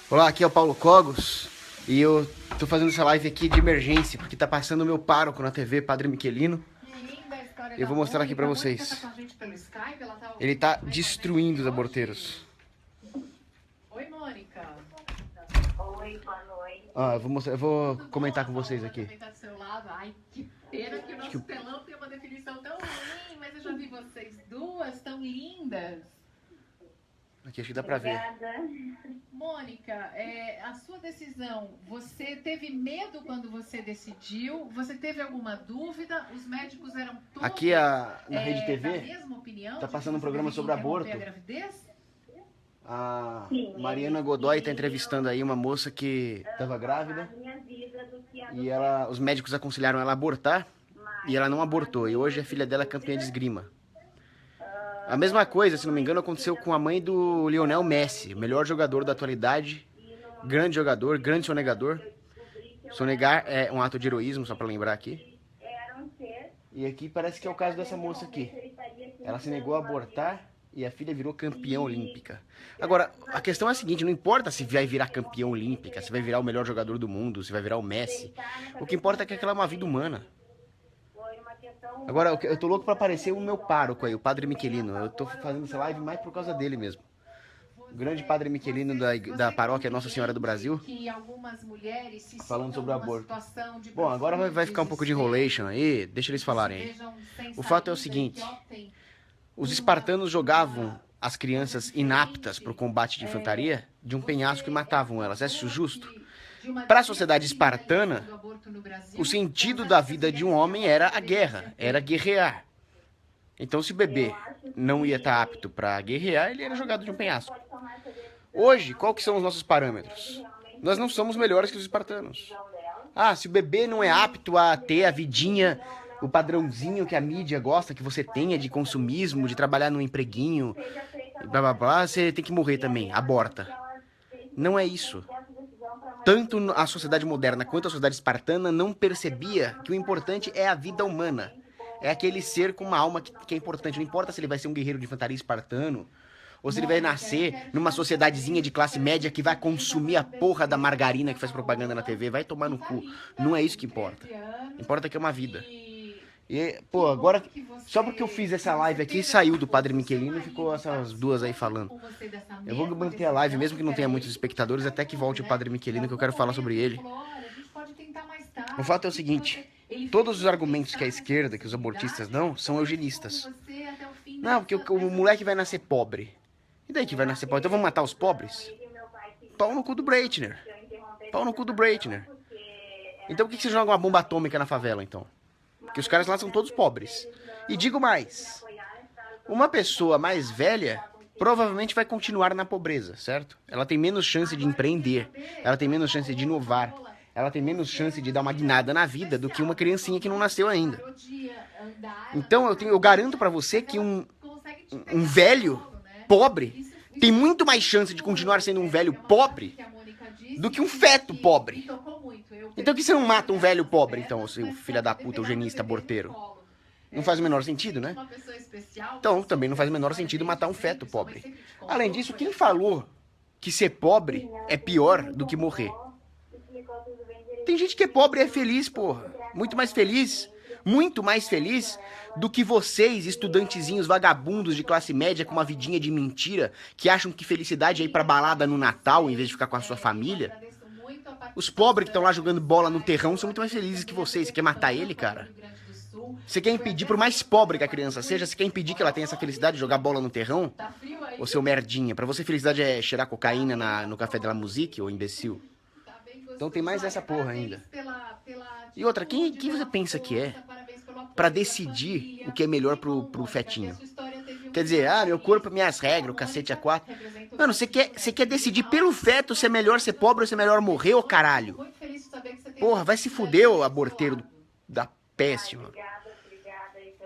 Olá, aqui é o Paulo Cogos e eu tô fazendo essa live aqui de emergência porque tá passando o meu pároco na TV, Padre Miquelino. Eu vou mostrar aqui pra vocês. Ele tá destruindo os aborteiros. Oi, Mônica. Oi, boa noite. Eu vou comentar com vocês aqui. Comentar do seu lado. Ai, que pena que o nosso telão tem uma definição tão ruim, mas eu já vi vocês duas tão lindas. Aqui acho que dá pra ver. Obrigada. Mônica, a sua decisão, você teve medo quando você decidiu? Você teve alguma dúvida? Os médicos eram todos Aqui na Rede da TV mesma opinião? tá de passando um que você programa deveria sobre interromper aborto. a gravidez? A Sim, Mariana Godoy tá entrevistando aí uma moça que tava grávida A minha vida do que a e os médicos aconselharam ela a abortar e ela não abortou. E hoje a filha dela é campeã de esgrima. A mesma coisa, se não me engano, aconteceu com a mãe do Lionel Messi, o melhor jogador da atualidade, grande jogador, grande sonegador. Sonegar é um ato de heroísmo, só pra lembrar aqui. era um ser E aqui parece que é o caso dessa moça aqui. Ela se negou a abortar e a filha virou campeã olímpica. Agora, a questão é a seguinte, não importa se vai virar campeã olímpica, se vai virar o melhor jogador do mundo, se vai virar o Messi. O que importa é que aquela é uma vida humana. foi uma questão. Agora, eu tô louco pra aparecer o meu pároco aí, o Padre Miquelino. Eu tô fazendo essa live mais por causa dele mesmo. O grande Padre Miquelino da paróquia Nossa Senhora do Brasil. Que algumas mulheres se Falando sobre o sintam numa aborto. situação de Bom, agora vai ficar um pouco de desespero, enrolation aí, deixa eles falarem aí. estejam sem O fato é o saída, seguinte, que optem os espartanos jogavam as crianças inaptas para o combate de infantaria de um penhasco e matavam elas. É isso justo? Para a sociedade espartana, o sentido da vida de um homem era a guerra, era guerrear. Então, se o bebê não ia estar apto para guerrear, ele era jogado de um penhasco. Hoje, qual que são os nossos parâmetros? Nós não somos melhores que os espartanos. Ah, se o bebê não é apto a ter a vidinha, o padrãozinho que a mídia gosta que você tenha de consumismo, de trabalhar num empreguinho, blá blá blá, você tem que morrer também, aborta. Não é isso. Tanto a sociedade moderna quanto a sociedade espartana não percebia que o importante é a vida humana. É aquele ser com uma alma que é importante. Não importa se ele vai ser um guerreiro de infantaria espartano, ou se ele vai nascer numa sociedadezinha de classe média que vai consumir a porra da margarina que faz propaganda na TV. Vai tomar no cu. Não é isso que importa. Importa que é uma vida. E, pô, agora, só porque eu fiz essa live aqui, saiu do Padre Miquelino e ficou essas duas aí falando. Eu vou manter a live, mesmo que não tenha muitos espectadores, até que volte o Padre Miquelino, que eu quero falar sobre ele. O fato é o seguinte, todos os argumentos que a esquerda, que os abortistas dão, são eugenistas. Não, porque o moleque vai nascer pobre. E daí que vai nascer pobre? Então vamos matar os pobres? Pau no cu do Breitner. Pau no cu do Breitner. Então por que você joga uma bomba atômica na favela, então? Porque os caras lá são todos pobres. E digo mais, uma pessoa mais velha provavelmente vai continuar na pobreza, certo? Ela tem menos chance de empreender, ela tem menos chance de inovar, ela tem menos chance de dar uma guinada na vida do que uma criancinha que não nasceu ainda. Então eu garanto pra você que um velho pobre tem muito mais chance de continuar sendo um velho pobre do que um feto pobre. Então por que você não mata um velho pobre, então, seu filho da puta, eugenista, aborteiro? Não faz o menor sentido, né? Então, também não faz o menor sentido matar um feto pobre. Além disso, quem falou que ser pobre é pior do que morrer? Tem gente que é pobre e é feliz, porra. Muito mais feliz do que vocês, estudantezinhos vagabundos de classe média com uma vidinha de mentira, que acham que felicidade é ir pra balada no Natal em vez de ficar com a sua família. Os pobres que estão lá jogando bola no terrão são muito mais felizes que vocês. Você quer matar ele, cara? Você quer impedir, por mais pobre que a criança seja, você quer impedir que ela tenha essa felicidade de jogar bola no terrão? Ô seu merdinha, pra você felicidade é cheirar cocaína no café de la musique, ô imbecil? Então tem mais essa porra ainda. E outra, quem você pensa que é pra decidir o que é melhor pro fetinho? Quer dizer, meu corpo, minhas regras, o cacete a quatro. Mano, você quer decidir pelo feto se é melhor ser pobre ou se é melhor morrer, ô caralho? Porra, vai se fuder, ô aborteiro da peste, mano.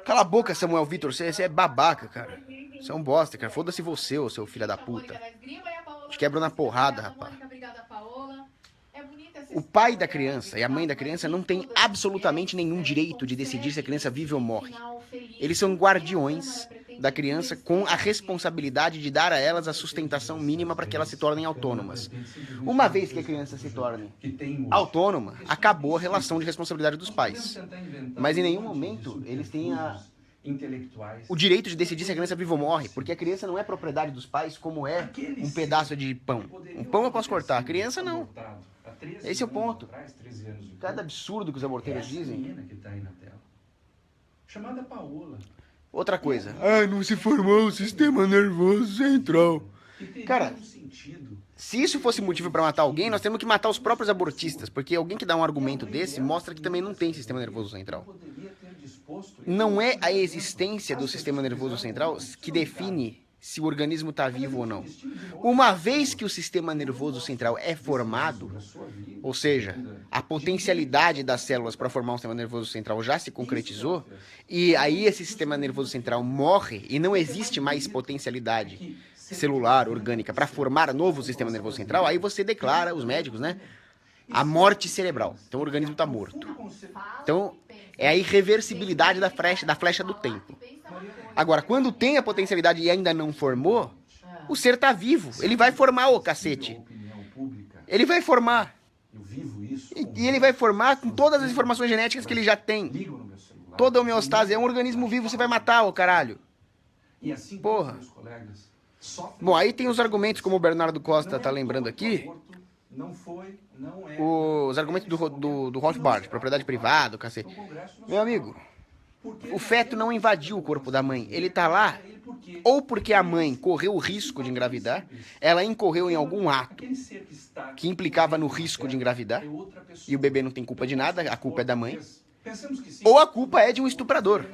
Cala a boca, Samuel Vitor, você é babaca, cara. Você é um bosta, cara. Foda-se você, ô seu filho da puta. Te quebro na porrada, rapaz. O pai da criança e a mãe da criança não têm absolutamente nenhum direito de decidir se a criança vive ou morre. Eles são guardiões da criança com a responsabilidade de dar a elas a sustentação mínima para que elas se tornem autônomas. Uma vez que a criança se torne autônoma, acabou a relação de responsabilidade dos pais. Mas em nenhum momento eles têm o direito de decidir se a criança vive ou morre, porque a criança não é propriedade dos pais como é um pedaço de pão. Um pão eu posso cortar, a criança não. Esse é o ponto. Cada absurdo que os aborteiros dizem. Chamada Paola. Outra coisa. Ah, não se formou o sistema nervoso central. Cara, se isso fosse motivo para matar alguém, nós temos que matar os próprios abortistas, porque alguém que dá um argumento desse mostra que também não tem sistema nervoso central. Não é a existência do sistema nervoso central que define se o organismo está vivo ou não. Uma vez que o sistema nervoso central é formado, ou seja, a potencialidade das células para formar um sistema nervoso central já se concretizou, e aí esse sistema nervoso central morre e não existe mais potencialidade celular, orgânica, para formar novo sistema nervoso central, aí você declara, os médicos, né, a morte cerebral. Então o organismo está morto. Então é a irreversibilidade da flecha do tempo. Agora, quando tem a potencialidade e ainda não formou, o ser tá vivo. Ele vai formar, ô cacete. Ele vai formar. E ele vai formar com todas as informações genéticas que ele já tem. Toda a homeostase é um organismo vivo, você vai matar, ô caralho. Porra. Bom, aí tem os argumentos, como o Bernardo Costa tá lembrando aqui. Os argumentos do Rothbard, propriedade privada, cacete. Meu amigo, o feto não invadiu o corpo da mãe. Ele tá lá ou porque a mãe correu o risco de engravidar, ela incorreu em algum ato que implicava no risco de engravidar, e o bebê não tem culpa de nada, a culpa é da mãe, ou a culpa é de um estuprador,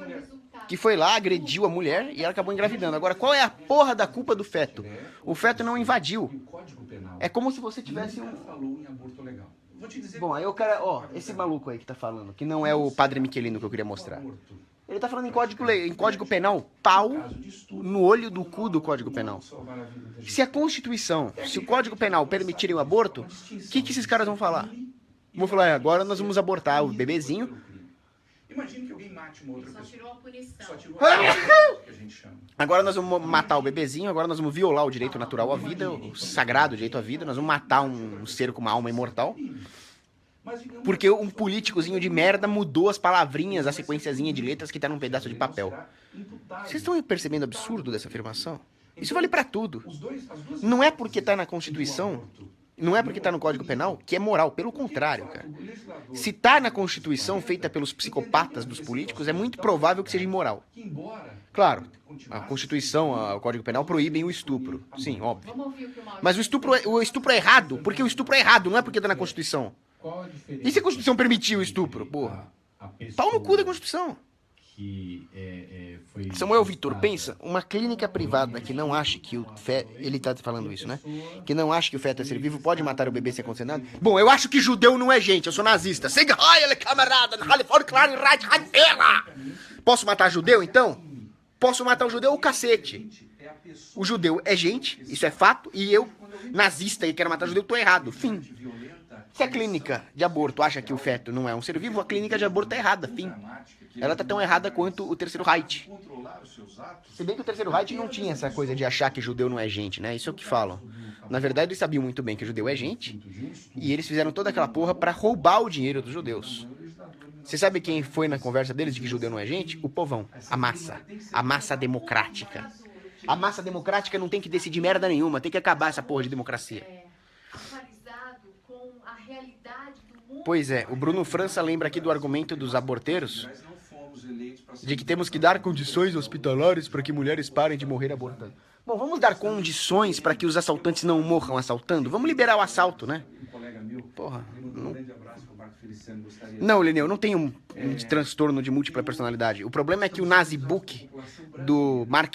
que foi lá, agrediu a mulher e ela acabou engravidando. Agora, qual é a porra da culpa do feto? O feto não invadiu. É como se você tivesse um... Bom, aí o cara, ó, esse maluco aí que tá falando, que não é o padre Michelino que eu queria mostrar. Ele tá falando em código penal, pau no olho do cu do Código Penal. Se a Constituição, se o Código Penal permitirem o aborto, o que esses caras vão falar? Vão falar, agora nós vamos abortar o bebezinho. Imagina que alguém mate uma outra pessoa. Só tirou a punição. Só tirou a punição, que a gente chama. Agora nós vamos matar o bebezinho, agora nós vamos violar o direito natural à vida, o sagrado direito à vida, nós vamos matar um ser com uma alma imortal. Porque um políticozinho de merda mudou as palavrinhas, a sequenciazinha de letras que tá num pedaço de papel. Vocês estão percebendo o absurdo dessa afirmação? Isso vale pra tudo. Não é porque tá na Constituição, não é porque tá no Código Penal que é moral, pelo contrário, cara. Se tá na Constituição feita pelos psicopatas dos políticos, é muito provável que seja imoral. Claro, a Constituição, o Código Penal proíbem o estupro. Sim, óbvio. Mas o estupro é errado, porque o estupro é errado, não é porque tá na Constituição. E se a Constituição permitiu o estupro? Porra. Pau no cu da Constituição. Samuel Vitor, pensa, uma clínica privada que não acha que o feto... Ele tá falando isso, né? Que não acha que o feto é ser vivo, pode matar o bebê sem acontecer nada? Bom, eu acho que judeu não é gente, eu sou nazista. Posso matar judeu, então? Posso matar o judeu, o cacete. O judeu é gente, isso é fato, e eu, nazista e quero matar judeu, tô errado. Fim. Se a clínica de aborto acha que o feto não é um ser vivo, a clínica de aborto tá errada, fim. Ela tá tão errada quanto o Terceiro Reich. Se bem que o Terceiro Reich não tinha essa coisa de achar que judeu não é gente, né? Isso é o que falam. Na verdade, eles sabiam muito bem que judeu é gente, e eles fizeram toda aquela porra pra roubar o dinheiro dos judeus. Você sabe quem foi na conversa deles de que judeu não é gente? O povão, a massa democrática. A massa democrática não tem que decidir merda nenhuma, tem que acabar essa porra de democracia. Pois é, o Bruno França lembra aqui do argumento dos aborteiros de que temos que dar condições hospitalares para que mulheres parem de morrer abortando. Bom, vamos dar condições para que os assaltantes não morram assaltando? Vamos liberar o assalto, né? Porra. Não, Lineu, eu não tenho um transtorno de múltipla personalidade. O problema é que o Nazi Book do Mark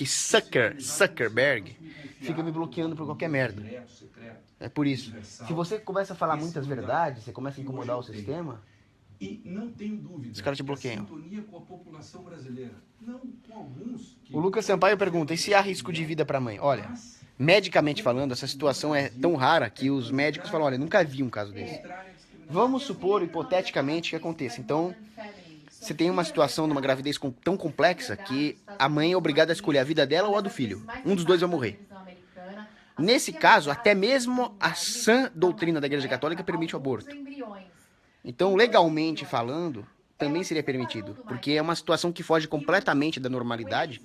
Zuckerberg fica me bloqueando por qualquer merda. É por isso. Se você começa a falar muitas verdades, você começa a incomodar o sistema, os caras te bloqueiam. O Lucas Sampaio pergunta, e se há risco de vida para a mãe? Olha, medicamente falando, essa situação é tão rara que os médicos falam, olha, nunca vi um caso desse. Vamos supor, hipoteticamente, que aconteça. Então, você tem uma situação numa gravidez tão complexa que a mãe é obrigada a escolher a vida dela ou a do filho. Um dos dois vai morrer. Nesse caso, até mesmo a sã doutrina da Igreja Católica permite o aborto. Então, legalmente falando, também seria permitido, porque é uma situação que foge completamente da normalidade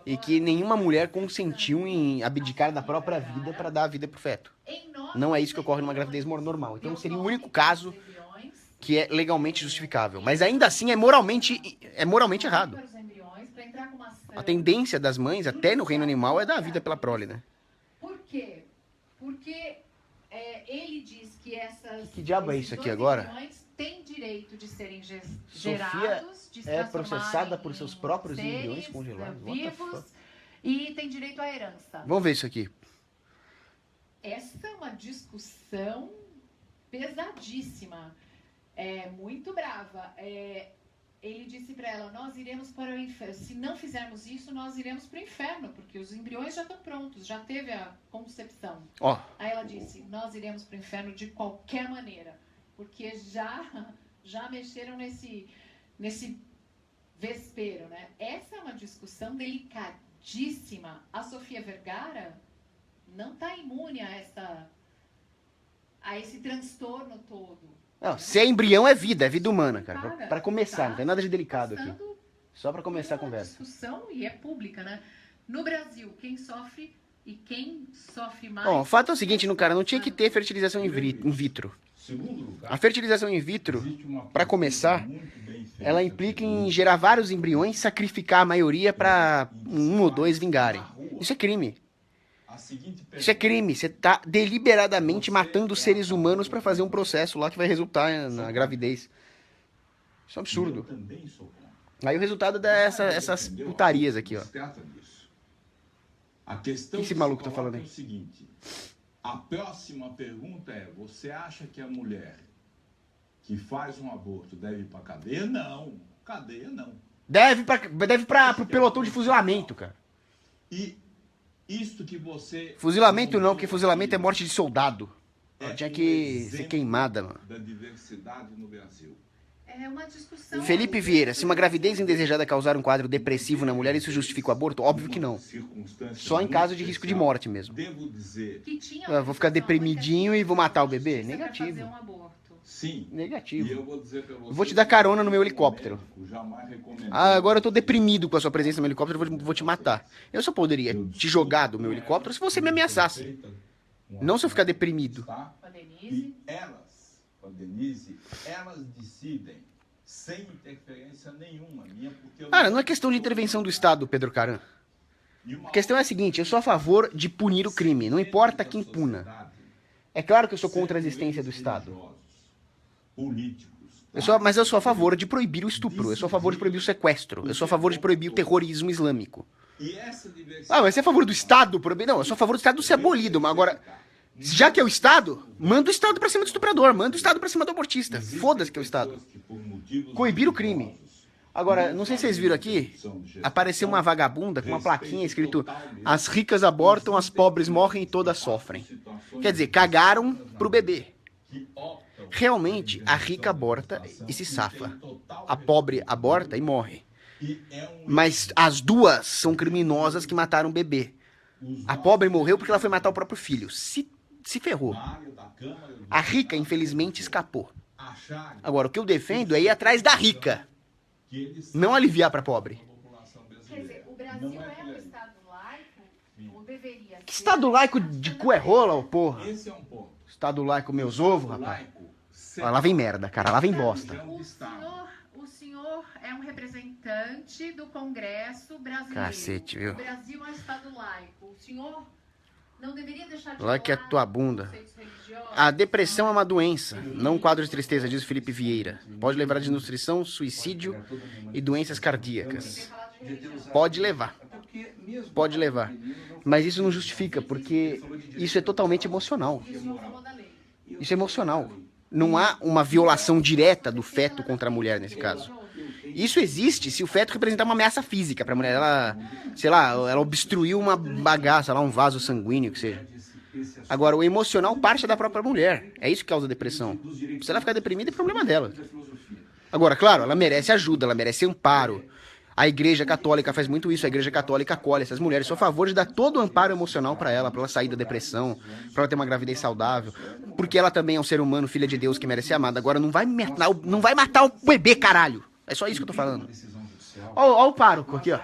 e que nenhuma mulher consentiu em abdicar da própria vida para dar a vida pro feto. Não é isso que ocorre numa gravidez normal. Então, seria o único caso que é legalmente justificável. Mas ainda assim é moralmente errado. A tendência das mães, até no reino animal, é dar a vida pela prole, né? Por quê? Porque ele diz que Que diabo é isso aqui agora? têm direito de serem Sofia gerados, de se é processada transformarem por seus em próprios seres embriões congelados. What the vivos fuck? e tem direito à herança. Vamos ver isso aqui. Essa é uma discussão pesadíssima, muito brava. Ele disse para ela, nós iremos para o inferno. Se não fizermos isso, nós iremos para o inferno, porque os embriões já estão prontos, já teve a concepção. Ó, Aí ela disse, nós iremos para o inferno de qualquer maneira, porque já mexeram nesse vespeiro, né? Essa é uma discussão delicadíssima. A Sofia Vergara não está imune a esse transtorno todo. não, se é embrião é vida humana, cara. Pra começar, não tem nada de delicado aqui. Passando Só pra começar a por uma conversa. discussão, e é pública, né? No Brasil, quem sofre e quem sofre mais... Bom, o fato é o seguinte, cara, não tinha que ter fertilização in vitro. Segundo lugar, A fertilização in vitro, existe uma pra começar, muito bem feita ela implica em pelo- gerar vários embriões e sacrificar a maioria pra um ou dois vingarem. Isso é crime. A seguinte Isso é crime. Você tá deliberadamente matando seres humanos pra fazer um processo lá que vai resultar na gravidez. Isso é um Eu absurdo. também sou contra. Aí o resultado dessas putarias aqui, ó. Não se trata disso. A questão O que esse se maluco tá coloca falando aí? É o seguinte: a próxima pergunta é: você acha que a mulher que faz um aborto deve ir pra cadeia? Não. Cadeia não. Deve pro pelotão de fuzilamento, cara. E isto que você. Fuzilamento não, porque fuzilamento é morte de soldado. Ela é tinha um que ser exemplo queimada, mano. Da diversidade no Brasil. É uma discussão... Felipe Vieira, se uma gravidez indesejada causar um quadro depressivo na mulher, isso justifica o aborto? Óbvio que não. Circunstância Só em muito caso de risco de especial. morte mesmo. Devo dizer, que tinha Eu vou ficar deprimidinho e vou matar o bebê? justiça pra Negativo. fazer um aborto. sim. E Negativo. eu vou dizer pra você, Eu vou te dar carona no meu helicóptero. médico jamais recomendou. Ah, agora eu tô deprimido com a sua presença no meu helicóptero, eu vou te matar. Eu só poderia te jogar do meu helicóptero se você me ameaçasse. Não se eu ficar deprimido. Tá? Com a Denise. E com a Denise, elas decidem sem interferência nenhuma minha, porque eu Cara, não é questão de intervenção do Estado, Pedro Caran. A questão é a seguinte, eu sou a favor de punir o crime, não importa quem puna. É claro que eu sou contra a existência do Estado. Políticos. Mas eu sou a favor de proibir o estupro, eu sou a favor de proibir o sequestro, eu sou a favor de proibir o terrorismo islâmico. E essa diversidade. Ah, mas você é a favor do Estado proibir? Não, eu sou a favor do Estado ser abolido, mas agora, já que é o Estado, manda o Estado pra cima do estuprador, manda o Estado pra cima do abortista. Foda-se que é o Estado. Coibir o crime. Agora, não sei se vocês viram aqui, apareceu uma vagabunda com uma plaquinha escrito: as ricas abortam, as pobres morrem e todas sofrem. Quer dizer, cagaram pro bebê. Realmente, a rica aborta e se safa. A pobre aborta e morre. Mas as duas são criminosas que mataram o bebê. A pobre morreu porque ela foi matar o próprio filho. Se ferrou. A rica, infelizmente, escapou. Agora, o que eu defendo é ir atrás da rica. Não aliviar pra pobre. Quer dizer, o Brasil é um Estado laico, ou deveria ser... Que Estado laico de cu é rola, ô porra? Esse é um ponto. Estado laico meus ovos, rapaz. Laico, Ó, lá vem merda, cara. Lá vem bosta. O senhor é um representante do Congresso brasileiro. Cacete, viu? O Brasil é um Estado laico. O senhor não deveria deixar de Lá que é lado tua bunda. conceitos religiosos? A depressão é uma doença, não um quadro de tristeza, diz o Felipe Vieira. Pode levar a desnutrição, suicídio e doenças cardíacas. Pode levar. Pode levar. Mas isso não justifica, porque isso é totalmente emocional. Isso é a favor da lei. Isso é emocional. Não há uma violação direta do feto contra a mulher nesse caso. Isso existe se o feto representar uma ameaça física pra mulher. Ela, sei lá, ela obstruiu uma bagaça lá, um vaso sanguíneo, que seja. Agora, o emocional parte da própria mulher. É isso que causa depressão. Se ela ficar deprimida, é problema dela. Agora, claro, ela merece ajuda, ela merece amparo. A Igreja Católica faz muito isso, a Igreja Católica acolhe essas mulheres. Sou a favor de dar todo o amparo emocional pra ela sair da depressão, pra ela ter uma gravidez saudável. Porque ela também é um ser humano, filha de Deus, que merece ser amada. Agora, não vai matar o bebê, caralho. É só isso que eu tô falando. Ó o pároco aqui, ó.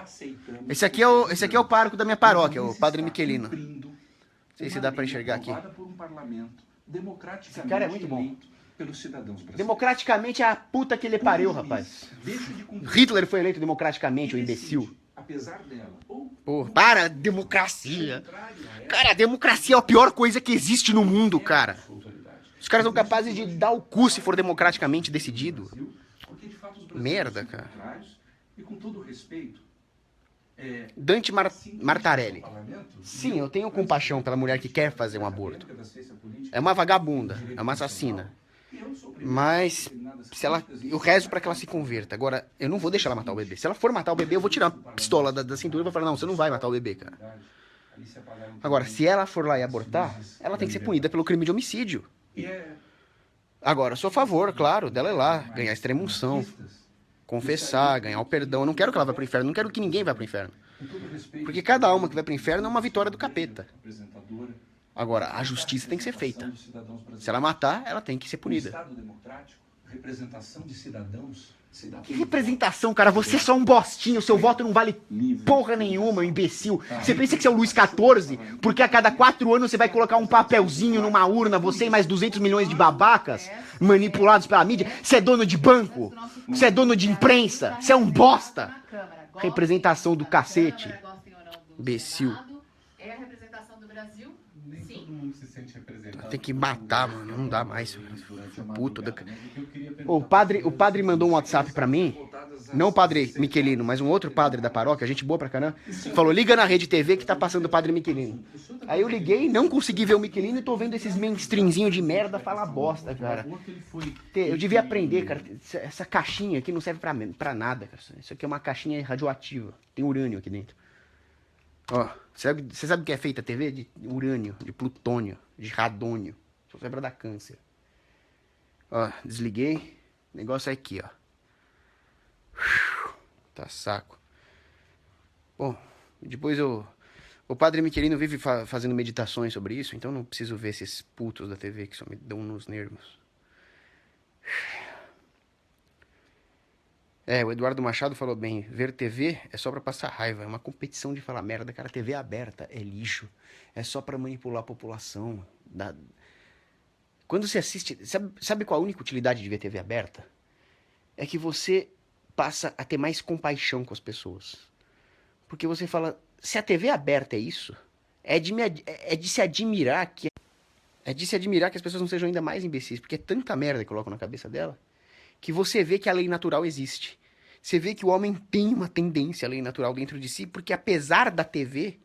Esse aqui é o pároco da minha paróquia, o Padre Michelino. Não sei se dá pra enxergar aqui. Esse cara é muito bom. Democraticamente é a puta que ele pariu, rapaz. Hitler foi eleito democraticamente, o imbecil. Porra, para, democracia. Cara, a democracia é a pior coisa que existe no mundo, cara. Os caras são capazes de dar o cu se for democraticamente decidido. Merda, cara. Dante Martarelli. Sim, eu tenho compaixão pela mulher que quer fazer um aborto. É uma vagabunda, é uma assassina. Mas se ela, eu rezo pra que ela se converta. Agora, eu não vou deixar ela matar o bebê. Se ela for matar o bebê, eu vou tirar a pistola da cintura e vou falar, não, você não vai matar o bebê, cara. Agora, se ela for lá e abortar, ela tem que ser punida pelo crime de homicídio. Agora, eu sou a favor, claro, dela ir lá, ganhar extrema-unção, confessar, ganhar o perdão. Eu não quero que ela vá pro inferno, não quero que ninguém vá pro inferno. Porque cada alma que vai pro inferno é uma vitória do capeta. Agora, a justiça tem que ser feita. Se ela matar, ela tem que ser punida. Que representação, cara? Você é só um bostinho, seu voto não vale porra nenhuma, imbecil. Você pensa que você é o Luís XIV? Porque a cada 4 anos você vai colocar um papelzinho numa urna, você e mais 200 milhões de babacas manipulados pela mídia? Você é dono de banco? Você é dono de imprensa? Você é um bosta? Representação do cacete. Imbecil. É a representação do Brasil? Tem que matar, mano. Não dá mais. Puto. O padre mandou um WhatsApp pra mim. Não o padre Michelino, mas um outro padre da paróquia, gente boa pra caramba. Falou, liga na Rede TV que tá passando o padre Michelino. Aí eu liguei, não consegui ver o Michelino e tô vendo esses mainstreamzinho de merda falar bosta, cara. Eu devia aprender, cara. Essa caixinha aqui não serve pra nada, cara. Isso aqui é uma caixinha radioativa. Tem urânio aqui dentro. Ó, você sabe o que é feita a TV? De urânio, de plutônio, de radônio. Só serve pra dar câncer. Ó, desliguei. O negócio é aqui, ó. Tá saco. Bom, depois o padre Michelino vive fazendo meditações sobre isso, então não preciso ver esses putos da TV que só me dão nos nervos. O Eduardo Machado falou bem, ver TV é só pra passar raiva, é uma competição de falar merda, cara, TV aberta é lixo, é só pra manipular a população. Quando você assiste, sabe qual a única utilidade de ver TV aberta? É que você passa a ter mais compaixão com as pessoas. Porque você fala, se a TV aberta é isso, é de se admirar que as pessoas não sejam ainda mais imbecis, porque é tanta merda que colocam na cabeça dela, que você vê que a lei natural existe. Você vê que o homem tem uma tendência à lei natural dentro de si, porque apesar da TV,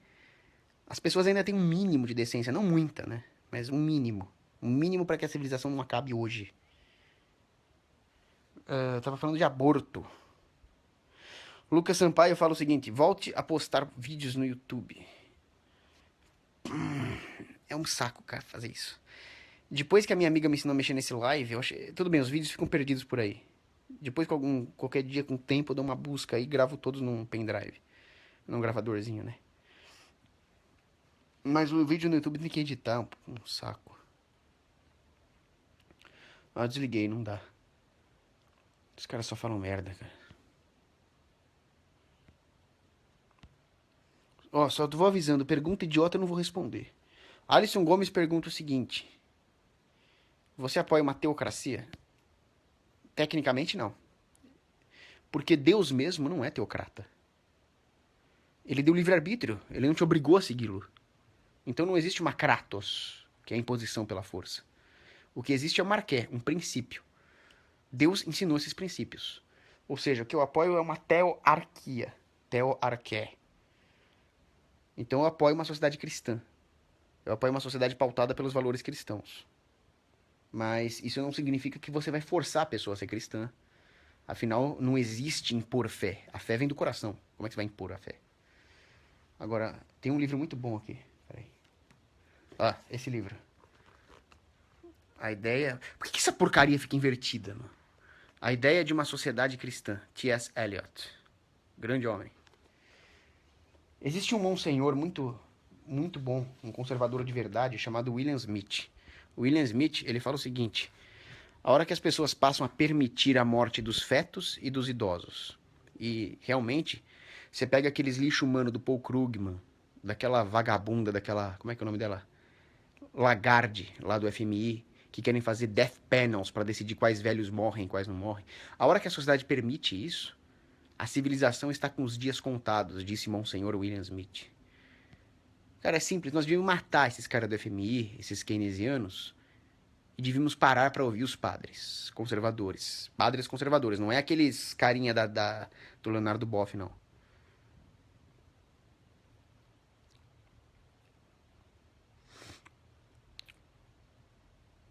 as pessoas ainda têm um mínimo de decência, não muita, né? Mas um mínimo. Um mínimo para que a civilização não acabe hoje. Eu tava falando de aborto. Lucas Sampaio fala o seguinte, volte a postar vídeos no YouTube. É um saco, cara, fazer isso. Depois que a minha amiga me ensinou a mexer nesse live, eu achei... Tudo bem, os vídeos ficam perdidos por aí. Depois, qualquer dia com tempo, eu dou uma busca aí e gravo todos num pendrive. Num gravadorzinho, né? Mas o vídeo no YouTube tem que editar, um saco. Ah, desliguei, não dá. Os caras só falam merda, cara. Ó, só vou avisando, pergunta idiota eu não vou responder. Alisson Gomes pergunta o seguinte... Você apoia uma teocracia? Tecnicamente, não. Porque Deus mesmo não é teocrata. Ele deu livre-arbítrio. Ele não te obrigou a segui-lo. Então não existe uma kratos, que é a imposição pela força. O que existe é o marqué, um princípio. Deus ensinou esses princípios. Ou seja, o que eu apoio é uma teoarquia. Teoarqué. Então eu apoio uma sociedade cristã. Eu apoio uma sociedade pautada pelos valores cristãos. Mas isso não significa que você vai forçar a pessoa a ser cristã. Afinal, não existe impor fé. A fé vem do coração. Como é que você vai impor a fé? Agora, tem um livro muito bom aqui. Peraí. Ah, esse livro. A ideia... Por que essa porcaria fica invertida, mano? A ideia de uma sociedade cristã. T.S. Eliot. Grande homem. Existe um monsenhor muito bom, um conservador de verdade, chamado William Smith. William Smith, ele fala o seguinte: a hora que as pessoas passam a permitir a morte dos fetos e dos idosos, e realmente, você pega aqueles lixo humano do Paul Krugman, daquela vagabunda, daquela, como é que é o nome dela? Lagarde, lá do FMI, que querem fazer death panels para decidir quais velhos morrem e quais não morrem. A hora que a sociedade permite isso, a civilização está com os dias contados, disse Monsenhor William Smith. Cara, é simples, nós devíamos matar esses caras do FMI, esses keynesianos, e devíamos parar para ouvir os padres conservadores. Padres conservadores, não é aqueles carinha do Leonardo Boff, não.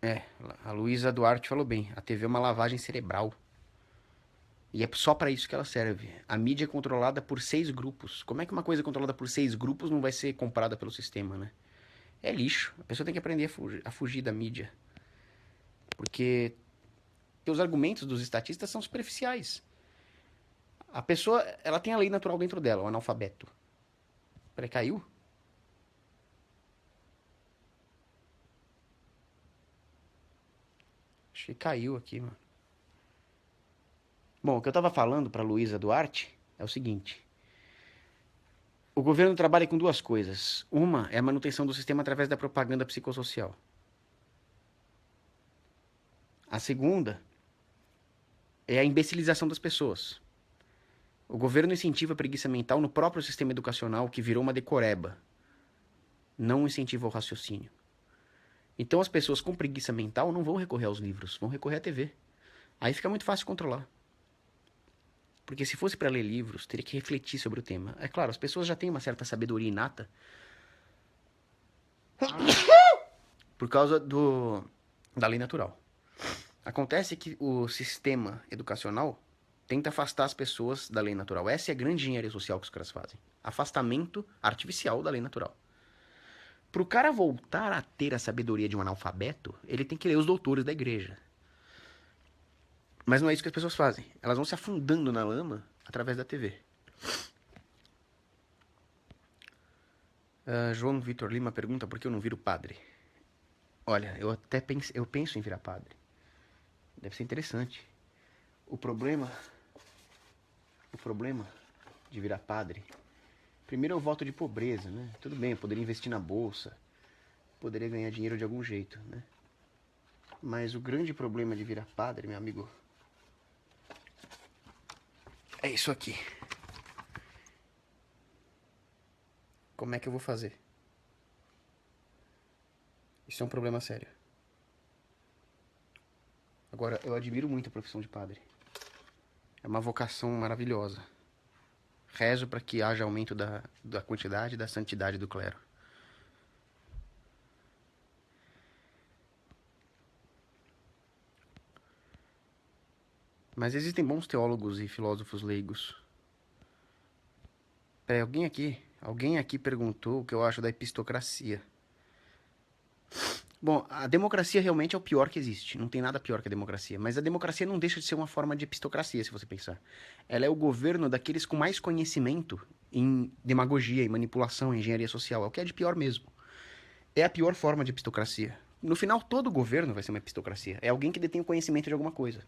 É, a Luísa Duarte falou bem, a TV é uma lavagem cerebral. E é só para isso que ela serve. A mídia é controlada por 6 grupos. Como é que uma coisa controlada por 6 grupos não vai ser comprada pelo sistema, né? É lixo. A pessoa tem que aprender a fugir da mídia. Porque os argumentos dos estatistas são superficiais. A pessoa, ela tem a lei natural dentro dela, o analfabeto. Peraí, caiu? Acho que caiu aqui, mano. Bom, o que eu tava falando pra Luísa Duarte é o seguinte. O governo trabalha com 2 coisas. Uma é a manutenção do sistema através da propaganda psicossocial. A segunda é a imbecilização das pessoas. O governo incentiva a preguiça mental no próprio sistema educacional, que virou uma decoreba. Não incentiva o raciocínio. Então as pessoas com preguiça mental não vão recorrer aos livros, vão recorrer à TV. Aí fica muito fácil controlar. Porque se fosse para ler livros, teria que refletir sobre o tema. É claro, as pessoas já têm uma certa sabedoria inata por causa da lei natural. Acontece que o sistema educacional tenta afastar as pessoas da lei natural. Essa é a grande engenharia social que os caras fazem. Afastamento artificial da lei natural. Pro cara voltar a ter a sabedoria de um analfabeto, ele tem que ler os doutores da igreja. Mas não é isso que as pessoas fazem. Elas vão se afundando na lama através da TV. João Vitor Lima pergunta por que eu não viro padre. Olha, eu penso em virar padre. Deve ser interessante. O problema de virar padre, primeiro é o voto de pobreza, né? Tudo bem, eu poderia investir na bolsa, poderia ganhar dinheiro de algum jeito, né? Mas o grande problema de virar padre, meu amigo, é isso aqui. Como é que eu vou fazer? Isso é um problema sério. Agora, eu admiro muito a profissão de padre. É uma vocação maravilhosa. Rezo para que haja aumento da quantidade e da santidade do clero. Mas existem bons teólogos e filósofos leigos. Peraí, alguém aqui perguntou o que eu acho da epistocracia. Bom, a democracia realmente é o pior que existe. Não tem nada pior que a democracia. Mas a democracia não deixa de ser uma forma de epistocracia, se você pensar. Ela é o governo daqueles com mais conhecimento em demagogia, em manipulação, em engenharia social. É o que é de pior mesmo. É a pior forma de epistocracia. No final, todo governo vai ser uma epistocracia. É alguém que detém o conhecimento de alguma coisa.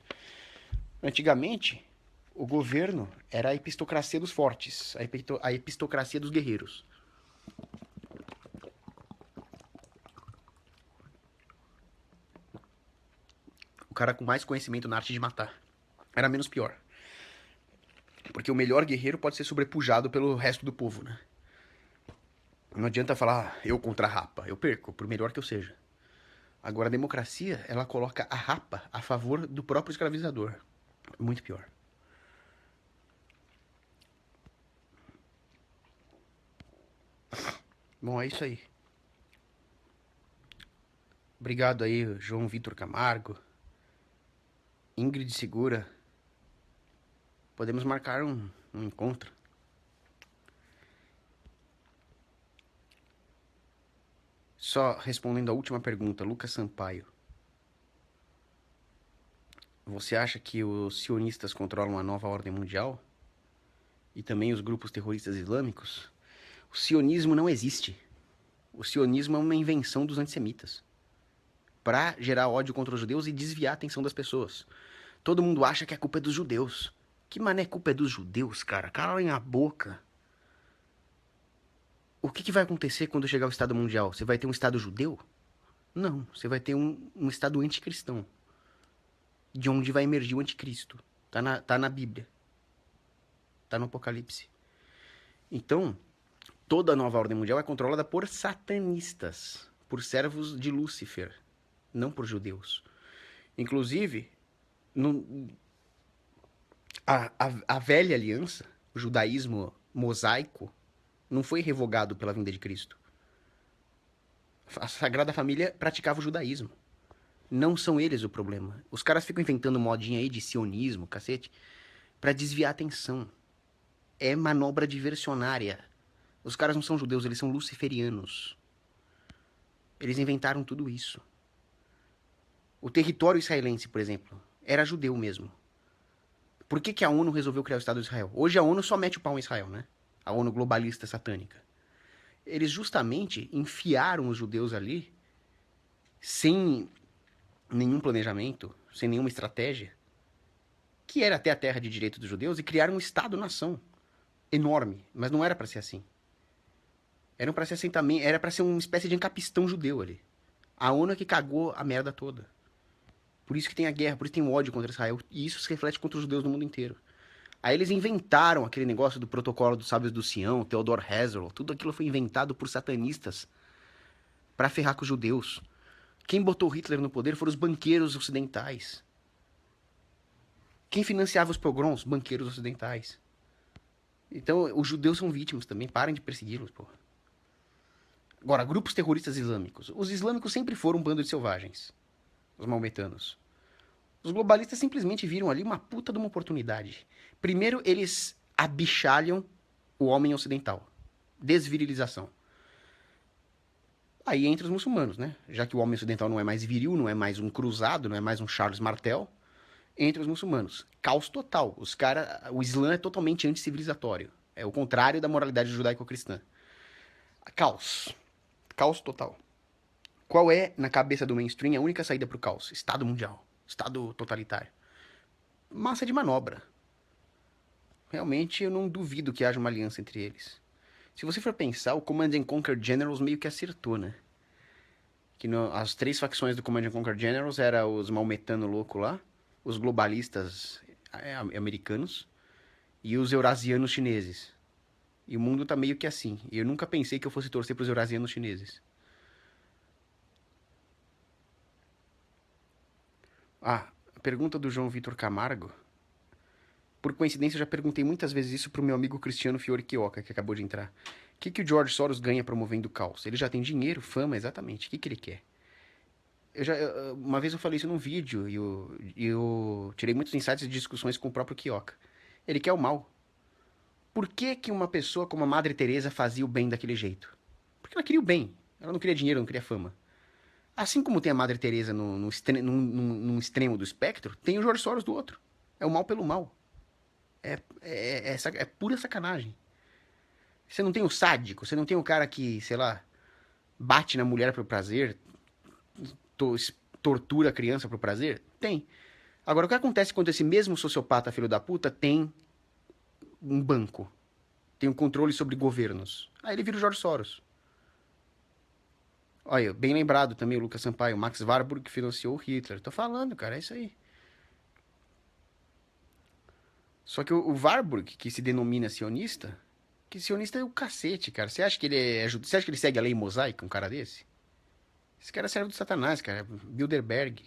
Antigamente, o governo era a epistocracia dos fortes, a epistocracia dos guerreiros. O cara com mais conhecimento na arte de matar era menos pior. Porque o melhor guerreiro pode ser sobrepujado pelo resto do povo, né? Não adianta falar, eu contra a rapa. Eu perco, por melhor que eu seja. Agora, a democracia, ela coloca a rapa a favor do próprio escravizador. Muito pior. Bom, é isso aí. Obrigado aí, João Vitor Camargo. Ingrid Segura. Podemos marcar um encontro. Só respondendo a última pergunta, Lucas Sampaio. Você acha que os sionistas controlam a nova ordem mundial? E também os grupos terroristas islâmicos? O sionismo não existe. O sionismo é uma invenção dos antissemitas para gerar ódio contra os judeus e desviar a atenção das pessoas. Todo mundo acha que a culpa é dos judeus. Que mané culpa é dos judeus, cara? Calem a boca. O que vai acontecer quando chegar o Estado Mundial? Você vai ter um Estado judeu? Não, você vai ter um Estado anticristão. De onde vai emergir o anticristo. Tá na Bíblia. Tá no Apocalipse. Então, toda a nova ordem mundial é controlada por satanistas. Por servos de Lúcifer. Não por judeus. Inclusive, a velha aliança, o judaísmo mosaico, não foi revogado pela vinda de Cristo. A Sagrada Família praticava o judaísmo. Não são eles o problema. Os caras ficam inventando modinha aí de sionismo, cacete, pra desviar a atenção. É manobra diversionária. Os caras não são judeus, eles são luciferianos. Eles inventaram tudo isso. O território israelense, por exemplo, era judeu mesmo. Por que a ONU resolveu criar o Estado de Israel? Hoje a ONU só mete o pau em Israel, né? A ONU globalista satânica. Eles justamente enfiaram os judeus ali sem nenhum planejamento, sem nenhuma estratégia, que era até a terra de direito dos judeus, e criaram um Estado-nação enorme, mas não era para ser assim. Era para ser assim também, era para ser uma espécie de encapistão judeu ali. A ONU é que cagou a merda toda. Por isso que tem a guerra, por isso que tem o ódio contra Israel, e isso se reflete contra os judeus no mundo inteiro. Aí eles inventaram aquele negócio do protocolo dos sábios do Sião, Theodor Herzl, tudo aquilo foi inventado por satanistas para ferrar com os judeus. Quem botou Hitler no poder foram os banqueiros ocidentais. Quem financiava os pogroms? Banqueiros ocidentais. Então, os judeus são vítimas também, parem de persegui-los, porra. Agora, grupos terroristas islâmicos. Os islâmicos sempre foram um bando de selvagens. Os maometanos. Os globalistas simplesmente viram ali uma puta de uma oportunidade. Primeiro, eles abichalham o homem ocidental. Desvirilização. Aí entra os muçulmanos, né? Já que o homem ocidental não é mais viril, não é mais um cruzado, não é mais um Charles Martel, entra os muçulmanos. Caos total. O Islã é totalmente anticivilizatório. É o contrário da moralidade judaico-cristã. Caos. Caos total. Qual é, na cabeça do mainstream, a única saída para o caos? Estado mundial. Estado totalitário. Massa de manobra. Realmente, eu não duvido que haja uma aliança entre eles. Se você for pensar, o Command and Conquer Generals meio que acertou, né? Que as 3 facções do Command and Conquer Generals eram os maometanos loucos lá, os globalistas americanos e os eurasianos chineses. E o mundo tá meio que assim. E eu nunca pensei que eu fosse torcer pros eurasianos chineses. Pergunta do João Vitor Camargo. Por coincidência, eu já perguntei muitas vezes isso pro meu amigo Cristiano Fiore Chioca, que acabou de entrar. O que o George Soros ganha promovendo o caos? Ele já tem dinheiro, fama, exatamente. O que ele quer? Uma vez eu falei isso num vídeo e eu tirei muitos insights de discussões com o próprio Chioca. Ele quer o mal. Por que uma pessoa como a Madre Teresa fazia o bem daquele jeito? Porque ela queria o bem. Ela não queria dinheiro, não queria fama. Assim como tem a Madre Teresa num extremo do espectro, tem o George Soros do outro. É o mal pelo mal. É pura sacanagem. Você não tem o sádico, você não tem o cara que, sei lá, bate na mulher pro prazer, tortura a criança pro prazer? Tem. Agora, o que acontece quando esse mesmo sociopata filho da puta tem um banco, tem um controle sobre governos? Aí ele vira o George Soros. Olha, bem lembrado também o Lucas Sampaio, o Max Warburg que financiou o Hitler. Tô falando, cara, é isso aí. Só que o Warburg, que se denomina sionista, que sionista é o cacete, cara. Você acha que você acha que ele segue a lei mosaica, um cara desse? Esse cara é servo do Satanás, cara. Bilderberg.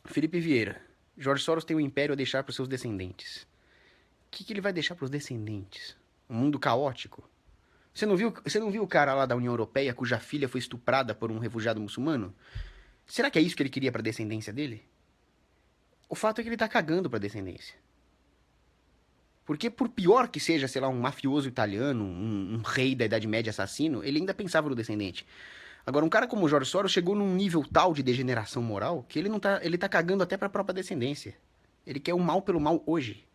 Felipe Vieira. George Soros tem um império a deixar para os seus descendentes. O que ele vai deixar para os descendentes? Um mundo caótico? Você não viu o cara lá da União Europeia cuja filha foi estuprada por um refugiado muçulmano? Será que é isso que ele queria para a descendência dele? O fato é que ele tá cagando pra descendência. Porque por pior que seja, sei lá, um mafioso italiano, um rei da Idade Média assassino, ele ainda pensava no descendente. Agora, um cara como o George Soros chegou num nível tal de degeneração moral que ele tá cagando até pra própria descendência. Ele quer o mal pelo mal hoje.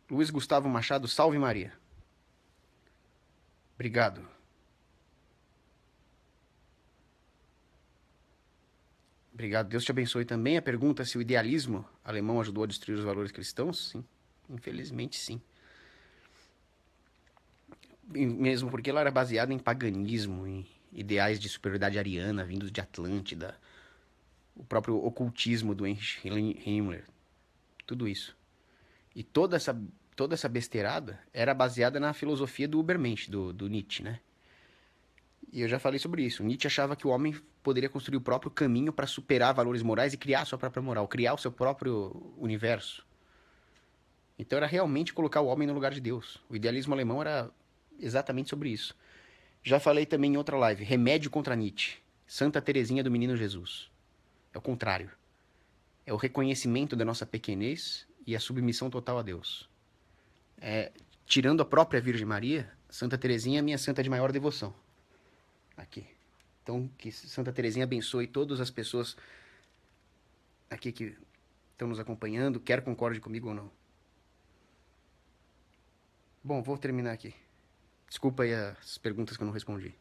Luiz Gustavo Machado, salve Maria. Obrigado. Obrigado, Deus te abençoe também. A pergunta se o idealismo alemão ajudou a destruir os valores cristãos? Sim, infelizmente sim. Mesmo porque ela era baseada em paganismo, em ideais de superioridade ariana vindos de Atlântida, o próprio ocultismo do Himmler, tudo isso. E toda essa besteirada era baseada na filosofia do Übermensch, do Nietzsche, né? E eu já falei sobre isso. Nietzsche achava que o homem poderia construir o próprio caminho para superar valores morais e criar a sua própria moral, criar o seu próprio universo. Então era realmente colocar o homem no lugar de Deus. O idealismo alemão era exatamente sobre isso. Já falei também em outra live, remédio contra Nietzsche, Santa Teresinha do Menino Jesus. É o contrário. É o reconhecimento da nossa pequenez e a submissão total a Deus. Tirando a própria Virgem Maria, Santa Teresinha é a minha santa de maior devoção. Aqui. Então, que Santa Teresinha abençoe todas as pessoas aqui que estão nos acompanhando, quer concorde comigo ou não. Bom, vou terminar aqui. Desculpa aí as perguntas que eu não respondi.